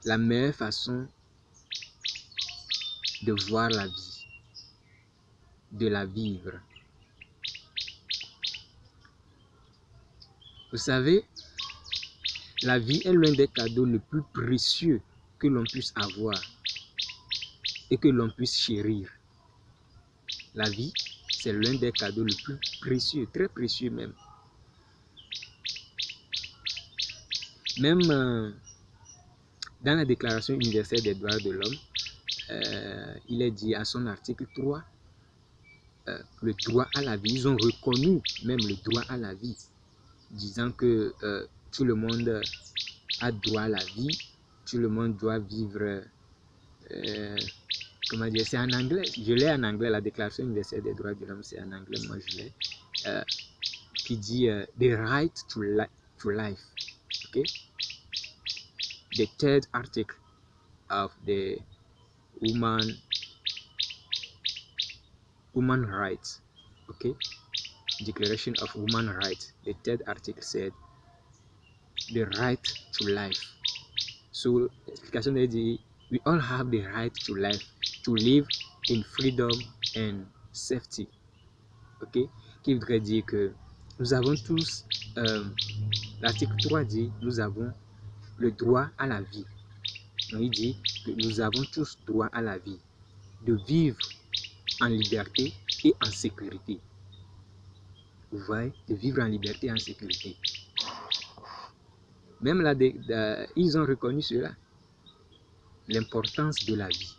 la meilleure façon de voir la vie, de la vivre. Vous savez, la vie est l'un des cadeaux les plus précieux que l'on puisse avoir et que l'on puisse chérir. La vie, c'est l'un des cadeaux les plus précieux, très précieux même. Même dans la Déclaration universelle des droits de l'homme, il est dit à son article 3, le droit à la vie. Ils ont reconnu même le droit à la vie, disant que tout le monde a droit à la vie, tout le monde doit vivre, comment dire, c'est en anglais, je l'ai en anglais, la Déclaration universelle des droits de l'homme, c'est en anglais, moi je l'ai, qui dit the right to life, okay? The third article of the human rights, okay? Declaration of Human Rights. The third article said the right to life. So, l'explication est dit, we all have the right to life, to live in freedom and safety. Ok? Qui voudrait dire que nous avons tous, l'article 3 dit, nous avons le droit à la vie. Donc, il dit que nous avons tous droit à la vie, de vivre en liberté et en sécurité. Vous voyez, de vivre en liberté et en sécurité. Même là, ils ont reconnu cela, l'importance de la vie.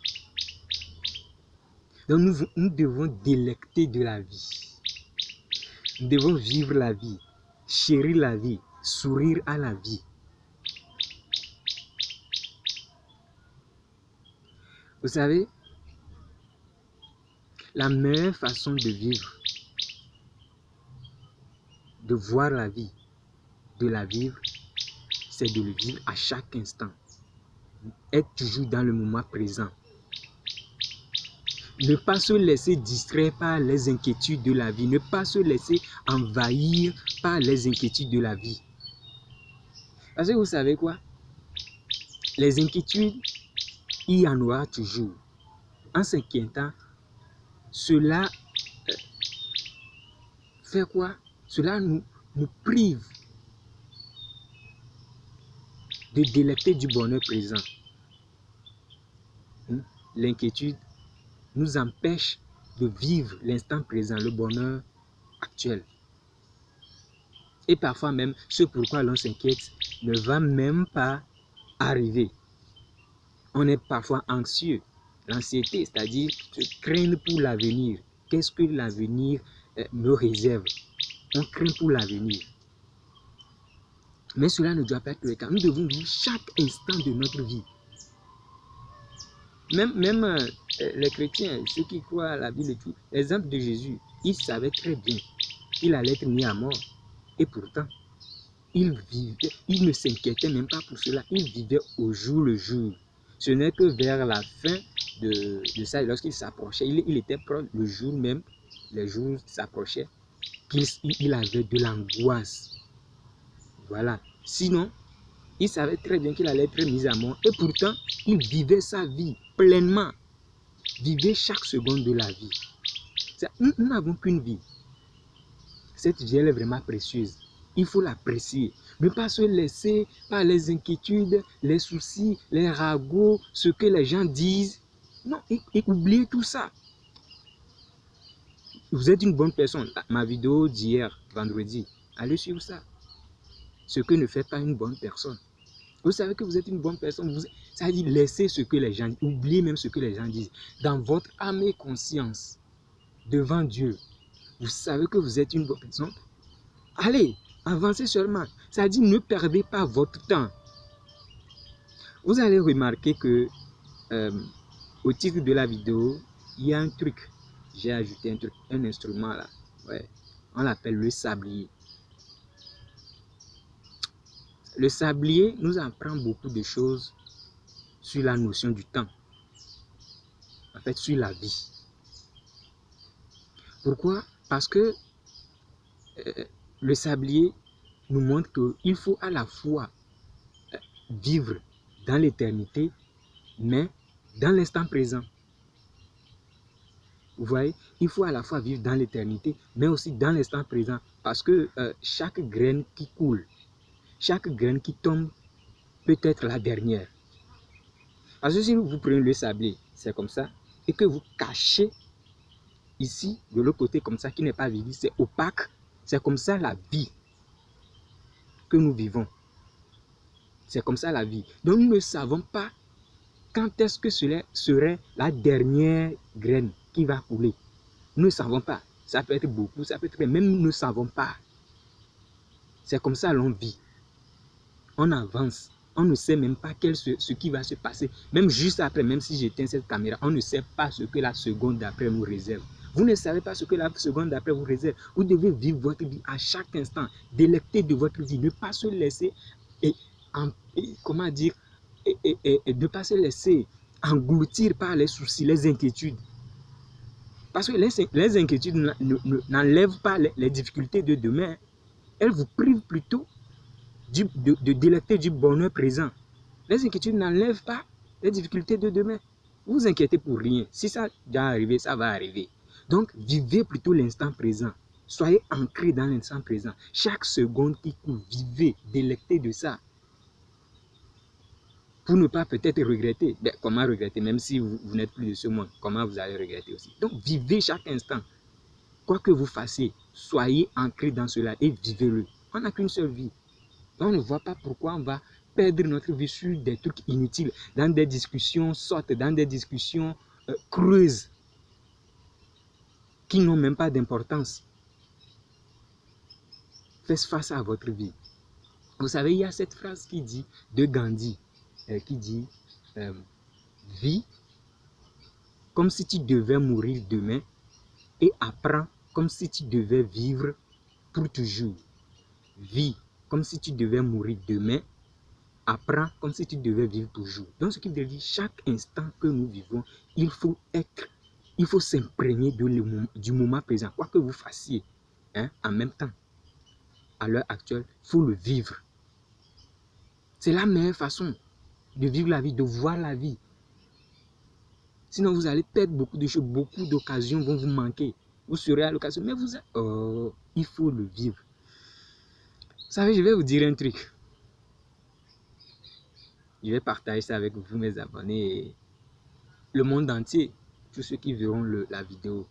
Donc nous devons délecter de la vie. Nous devons vivre la vie, chérir la vie, sourire à la vie. Vous savez, la meilleure façon de vivre, de voir la vie, de la vivre, c'est de le vivre à chaque instant. Être toujours dans le moment présent. Ne pas se laisser distraire par les inquiétudes de la vie. Ne pas se laisser envahir par les inquiétudes de la vie. Parce que vous savez quoi? Les inquiétudes, il y en aura toujours. En s'inquiétant, cela fait quoi? Cela nous prive de délecter du bonheur présent. L'inquiétude nous empêche de vivre l'instant présent, le bonheur actuel. Et parfois même, ce pourquoi l'on s'inquiète ne va même pas arriver. On est parfois anxieux. L'anxiété, c'est-à-dire craindre pour l'avenir. Qu'est-ce que l'avenir me réserve? On craint pour l'avenir. Mais cela ne doit pas être le cas. Nous devons vivre chaque instant de notre vie. Même les chrétiens, ceux qui croient à la Bible et tout, l'exemple de Jésus, il savait très bien qu'il allait être mis à mort. Et pourtant, il ne s'inquiétait même pas pour cela. Il vivait au jour le jour. Ce n'est que vers la fin de ça, lorsqu'il s'approchait, il était proche, le jour même, les jours s'approchaient, qu'il avait de l'angoisse. Voilà. Sinon, il savait très bien qu'il allait être mis à mort. Et pourtant, il vivait sa vie pleinement. Vivait chaque seconde de la vie. Nous n'avons qu'une vie. Cette vie, elle est vraiment précieuse. Il faut l'apprécier. Ne pas se laisser par les inquiétudes, les soucis, les ragots, ce que les gens disent. Non, et oubliez tout ça. Vous êtes une bonne personne. Ma vidéo d'hier, vendredi, allez suivre ça. Ce que ne fait pas une bonne personne. Vous savez que vous êtes une bonne personne. Ça veut dire laissez ce que les gens disent. Oubliez même ce que les gens disent. Dans votre âme et conscience, devant Dieu, vous savez que vous êtes une bonne personne. Allez, avancez seulement. Ça dit ne perdez pas votre temps. Vous allez remarquer que au titre de la vidéo, il y a un truc. J'ai ajouté un instrument là. Ouais. On l'appelle le sablier. Le sablier nous apprend beaucoup de choses sur la notion du temps. En fait, sur la vie. Pourquoi? Parce que le sablier nous montre qu'il faut à la fois vivre dans l'éternité, mais dans l'instant présent. Vous voyez, il faut à la fois vivre dans l'éternité, mais aussi dans l'instant présent. Parce que chaque graine qui coule, chaque graine qui tombe peut être la dernière. Parce que si vous prenez le sablé, c'est comme ça, et que vous cachez ici, de l'autre côté, comme ça, qui n'est pas visible, c'est opaque, c'est comme ça la vie que nous vivons. C'est comme ça la vie. Donc nous ne savons pas quand est-ce que cela serait la dernière graine qui va couler. Nous ne savons pas. Ça peut être beaucoup, ça peut être même nous ne savons pas. C'est comme ça l'on vit. On avance. On ne sait même pas ce qui va se passer. Même juste après, même si j'éteins cette caméra, on ne sait pas ce que la seconde d'après nous réserve. Vous ne savez pas ce que la seconde d'après vous réserve. Vous devez vivre votre vie à chaque instant. Délecter de votre vie. Ne pas se laisser, comment dire, ne pas se laisser engloutir par les soucis, les inquiétudes. Parce que les inquiétudes n'enlèvent pas les difficultés de demain. Elles vous privent plutôt de délecter du bonheur présent. Les inquiétudes n'enlèvent pas les difficultés de demain. Vous vous inquiétez pour rien. Si ça doit arriver, ça va arriver. Donc, vivez plutôt l'instant présent. Soyez ancrés dans l'instant présent. Chaque seconde qui coule, vivez, délectez de ça. Pour ne pas peut-être regretter. Ben, comment regretter? Même si vous n'êtes plus de ce monde, comment vous allez regretter aussi? Donc, vivez chaque instant. Quoi que vous fassiez, soyez ancrés dans cela et vivez-le. On n'a qu'une seule vie. On ne voit pas pourquoi on va perdre notre vie sur des trucs inutiles, dans des discussions sottes, dans des discussions creuses, qui n'ont même pas d'importance. Faites face à votre vie. Vous savez, il y a cette phrase qui dit, de Gandhi, qui dit, vis comme si tu devais mourir demain et apprends comme si tu devais vivre pour toujours. Vis comme si tu devais mourir demain, apprends comme si tu devais vivre toujours. Donc, ce qui veut dire, chaque instant que nous vivons, il faut s'imprégner du moment présent. Quoi que vous fassiez, en même temps, à l'heure actuelle, il faut le vivre. C'est la meilleure façon de vivre la vie, de voir la vie. Sinon, vous allez perdre beaucoup de choses, beaucoup d'occasions vont vous manquer. Vous serez à l'occasion, mais il faut le vivre. Vous savez, je vais vous dire un truc. Je vais partager ça avec vous, mes abonnés, et le monde entier, tous ceux qui verront la vidéo.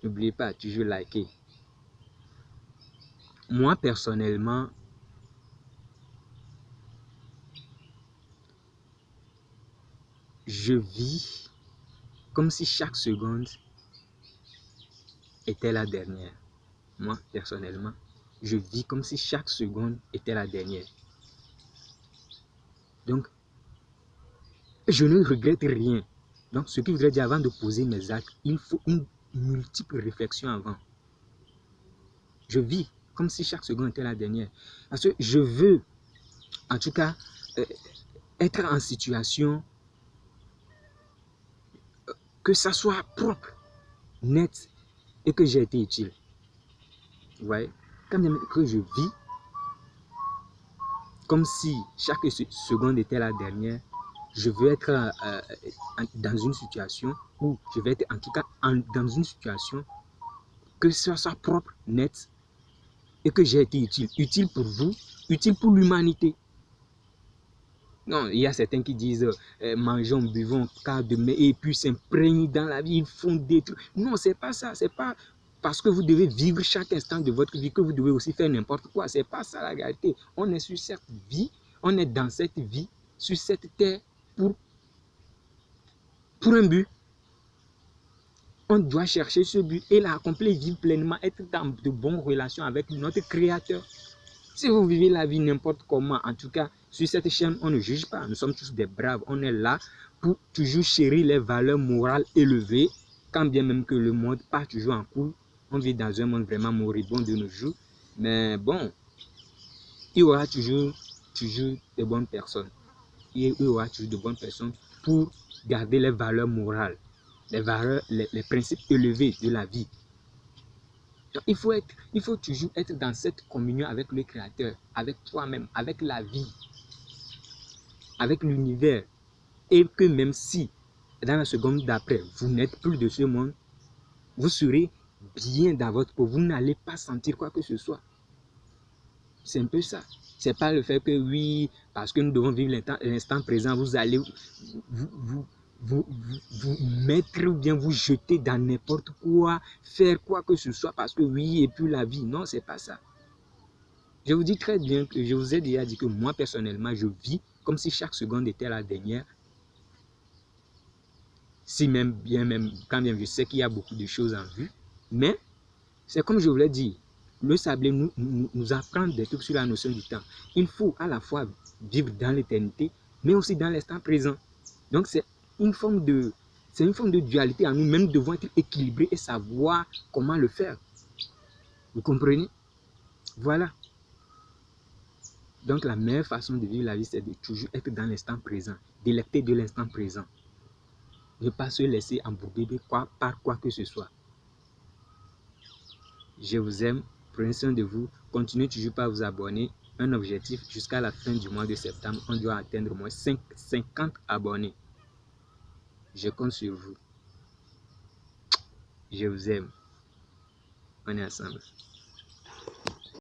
N'oubliez pas, toujours liker. Moi, personnellement, je vis comme si chaque seconde était la dernière. Moi, personnellement, je vis comme si chaque seconde était la dernière. Donc, je ne regrette rien. Donc, ce qui voudrait dire, avant de poser mes actes, il faut une multiple réflexion avant. Je vis comme si chaque seconde était la dernière. Parce que je veux, en tout cas, être en situation que ça soit propre, net et que j'ai été utile. Vous voyez, quand même que je vis comme si chaque seconde était la dernière, je veux être dans une situation où je vais être en tout cas dans une situation que ça soit propre, net et que j'ai été utile. Utile pour vous, utile pour l'humanité. Non, il y a certains qui disent mangeons, buvons, car demain, et puis s'imprègnent dans la vie, ils font des trucs. Non, c'est pas ça, c'est pas parce que vous devez vivre chaque instant de votre vie que vous devez aussi faire n'importe quoi. C'est pas ça la réalité. On est sur cette vie, on est dans cette vie, sur cette terre pour un but. On doit chercher ce but et l'accomplir, vivre pleinement, être dans de bonnes relations avec notre Créateur. Si vous vivez la vie n'importe comment, en tout cas, sur cette chaîne, on ne juge pas. Nous sommes tous des braves. On est là pour toujours chérir les valeurs morales élevées, quand bien même que le monde part toujours en couille. On vit dans un monde vraiment moribond de nos jours. Mais bon, il y aura toujours de bonnes personnes. Il y aura toujours de bonnes personnes pour garder les valeurs morales, les valeurs, les principes élevés de la vie. Donc, il faut toujours être dans cette communion avec le Créateur, avec toi-même, avec la vie. avec l'univers, et que même si dans la seconde d'après, vous n'êtes plus de ce monde, vous serez bien dans votre peau, vous n'allez pas sentir quoi que ce soit. C'est un peu ça. C'est pas le fait que oui, parce que nous devons vivre l'instant présent, vous allez vous mettre ou bien vous jeter dans n'importe quoi, faire quoi que ce soit parce que oui, et puis la vie. Non, c'est pas ça. Je vous dis très bien que je vous ai déjà dit que moi personnellement, je vis comme si chaque seconde était la dernière. Si même bien, même quand même je sais qu'il y a beaucoup de choses en vue, mais c'est comme je vous l'ai dit, le sablé nous apprend des trucs sur la notion du temps. Il faut à la fois vivre dans l'éternité, mais aussi dans l'instant présent. Donc c'est une forme de dualité en nous. Même nous devons être équilibrés et savoir comment le faire. Vous comprenez? Voilà. Donc la meilleure façon de vivre la vie, c'est de toujours être dans l'instant présent, délecter de l'instant présent. Ne pas se laisser embourber par quoi que ce soit. Je vous aime, prenez soin de vous, continuez toujours par vous abonner. Un objectif, jusqu'à la fin du mois de septembre, on doit atteindre au moins 50 abonnés. Je compte sur vous. Je vous aime. On est ensemble.